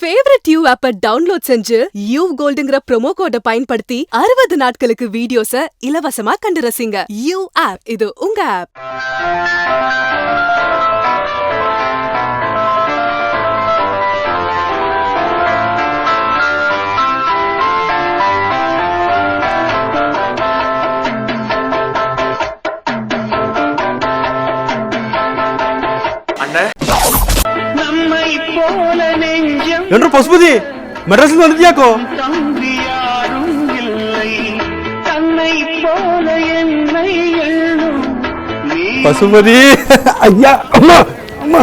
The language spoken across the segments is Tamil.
ஃபேவரட் யூ ஆப்பை டவுன்லோட் செஞ்சு யூ கோல்டுங்கிற ப்ரோமோ கோட பயன்படுத்தி 60 நாட்களுக்கு வீடியோஸை இலவசமா கண்டு ரசிங்க. யூ ஆப், இது உங்க ஆப். என்று பசுபதி மெட்ராஸ்ல வந்துட்டியாக்கோ? பசுபதி ஐயா, அம்மா அம்மா,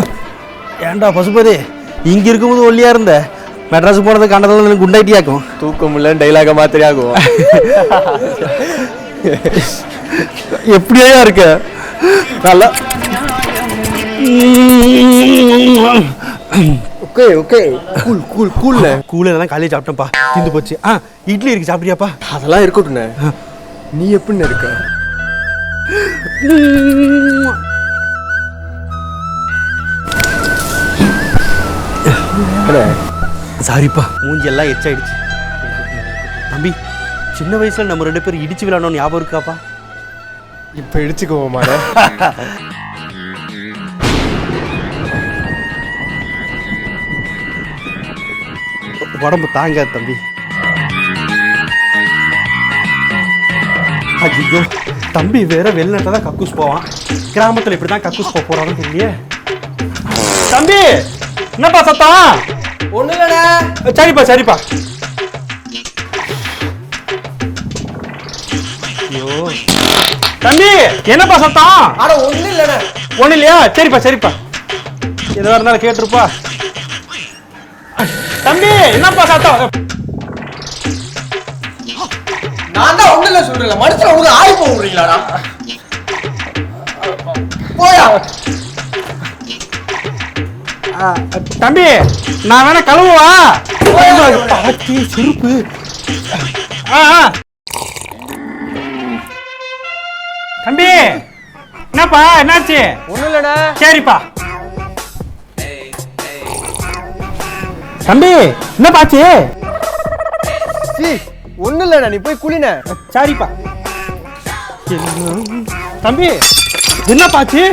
ஏண்டா பசுபதி இங்க இருக்கும்போது ஒல்லியா இருந்த, மெட்ராஸ் போனது கண்டதில் குண்டாயிட்டியாக்கும். தூக்கம் இல்ல டைலாக மாத்திரையாகும். எப்படியா இருக்க? நல்லா ஓகே ஓகே, கூல் கூல் கூல்ல. கூல் எல்லாம் காலையில் சாப்பிட்டேன்ப்பா, தீந்து போச்சு. இட்லி இருக்கு, சாப்பிட்றியாப்பா? அதெல்லாம் இருக்கட்டுண்ணே. நீ எப்படின்னு இருக்க? சாரிப்பா, மூஞ்சி எல்லாம் எச்சாயிடுச்சு. தம்பி, சின்ன வயசுல நம்ம 2 பேரும் இடிச்சு விளையாடணும், ஞாபகம் இருக்காப்பா? இப்ப இடிச்சுக்கோமா? உடம்பு தாங்க தம்பி. ஐயோ, தம்பி வேற வெளிநாட்டில் தான் கக்கூஸ் போவான், கிராமத்தில் இப்படி தான் கக்கூஸ் போறான்னு தெரியலையே. தம்பி என்னப்பா சத்தம்? ஒண்ணு இல்லடா. சரிப்பா சரிப்பா. ஐயோ தம்பி, என்னப்பா சத்தம்? அட ஒண்ணு இல்லடா. ஒண்ணு இல்லையா? சரிப்பா சரிப்பா, எதா இருந்தாலும் கேட்டுருப்பா. தம்பி என்னப்பா சத்தம்? நான் தான் ஒண்ணு இல்ல சொல்றேன். மனுஷன் ஒரு ஆய் போடுறீங்களாடா? போயா தம்பி, நான் வேணா கழுவுவா? பாத்தி செருப்பு. தம்பி என்னப்பா, என்னாச்சு? ஒண்ணு இல்லடா. சரிப்பா. தம்பி என்னப்பாச்சு? ஒண்ணு இல்லடா, நீ போய் குளின. சரிப்பா. தம்பி என்னப்பாச்சு?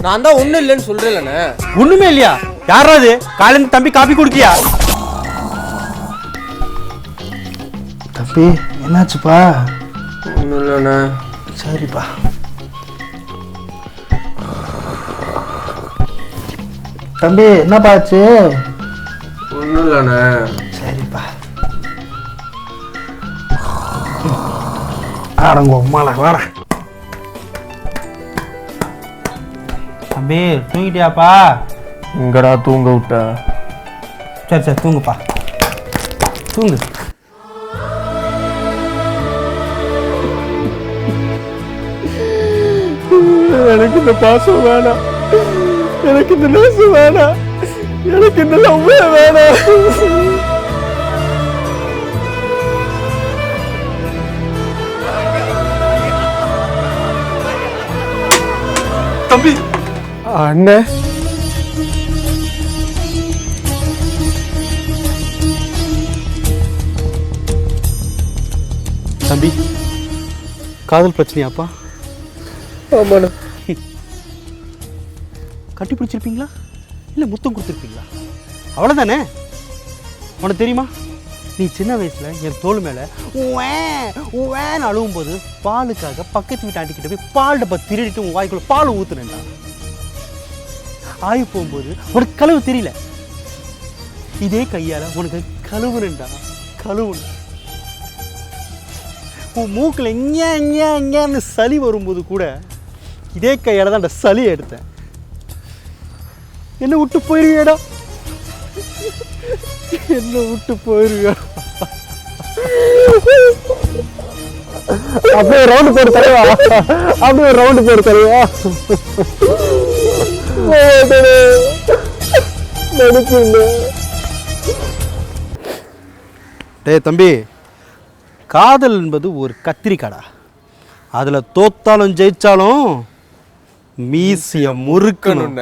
நான் தான் ஒண்ணு இல்லைன்னு சொல்றேன்லண்ணே. ஒண்ணுமே இல்லையா? யாராவது காலையில தம்பி காபி குடிக்கியா? தம்பி என்னாச்சுப்பா? ஒண்ணு இல்லண்ணே. சரிப்பா. தம்பி என்னப்பா ஆச்சு? ஒண்ணு இல்லண்ணே. சரிப்பா. ஆரங்க உம்மால வர. தம்பி தூங்கிட்டியாப்பா? எங்கடா தூங்க விட்ட? சரி சரி தூங்குப்பா, தூங்கு. எனக்கு இந்த பாசம் வேணாம், எனக்கு இந்த நேசம் வேணாம், எனக்கு இந்த லவ்வே வேணாம். தம்பி அண்ணே, தம்பி காதல் பிரச்சனையாப்பா? ஆமாண்ணா. கட்டி பிடிச்சிருப்பீங்களா இல்லை முத்தம் கொடுத்துருப்பீங்களா? அவ்வளோதானே. உனக்கு தெரியுமா, நீ சின்ன வயசில் என் தோல் மேலே வேன்னு அழுவும் போது பாலுக்காக பக்கத்து வீட்டு ஆண்டிக்கிட்ட போய் பால் டப்பா திருடிட்டு உன் வாய்க்குள்ள பால் ஊற்றுனேன்டா. ஆயு போகும்போது உனக்கு கழுவு தெரியல, இதே கையால் உனக்கு கழுவுனேன்டா, கழுவுன. உன் மூக்கில் எங்கேன்னு சளி வரும்போது கூட இதே கையால் தான் அந்த சளி எடுத்தேன். என்ன விட்டு போயிருவியடா, என்ன விட்டு போயிருவியா? அப்படியே ரவுண்டு போட்டு தருவா, அப்படியே ரவுண்டு போட்டு தருவா. டேய் தம்பி, காதல் என்பது ஒரு கத்திரிக்காடா. அதில் தோத்தாலும் ஜெயிச்சாலும் மீசிய முறுக்கணும்.